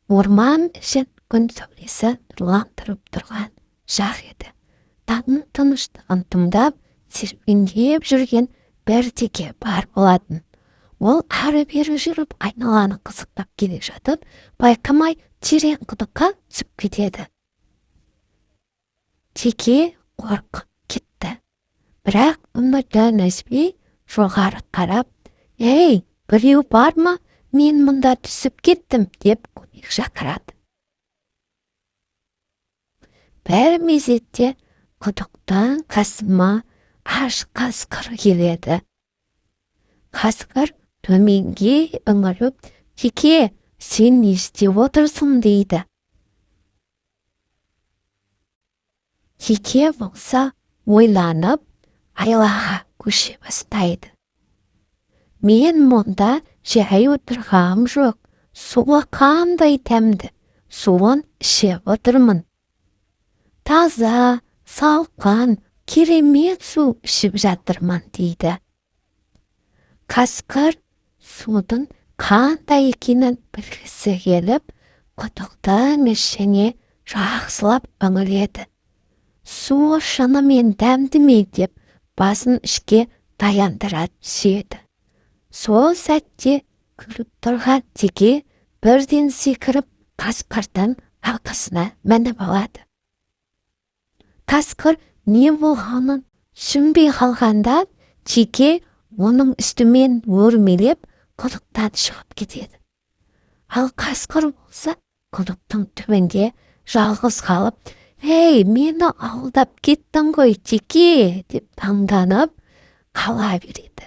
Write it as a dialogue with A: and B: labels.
A: Орман ішін күн сәулесі нұрландырып тұрған шақ еді. Таңның тыныштығын тыңдап, серуендеп жүрген бір теке бар болатын. Ол ары-бері жүріп, айналаны қызықтап келе жатып, байқамай терең құдыққа түсіп кетеді. Теке қорқып кетті. Бірақ үмітін үзбей жоғары қарап, «Ей, біреу бар ма? Мен мұнда түсіп кеттім», деп көмек шақырады. Бір мезетте құдықтан қасыма аш қасқыр келеді. Қасқыр төменге үңіліп, «Теке, сен не істеп отырсың?» дейді. Теке болса ойланып, айлаға көше бастайды. «Мен мұнда жай отырғам жоқ, суы қандай тәмді, суын ішіп отырмын. Таза, салқын, керемет су ішіп жатырмын» дейді. Қасқыр судың қандай екенін білгісі келіп, құдықтың ішіне жақсылап үңіледі. Су шынымен дәмді ме деп басын ішке даяндыра түседі. Сол сәтте күліп тұрған теке бірден секіріп қасқырдың арқасына мініп алады. Қасқыр не болғанын түсінбей қалғанда, теке оның үстімен өрмелеп құдықтан шығып кетеді. Ал қасқыр болса құдықтың түбінде жалғыз қалып, «Ей, мені алдап кеттің ғой, теке!» деп таңданып қала береді.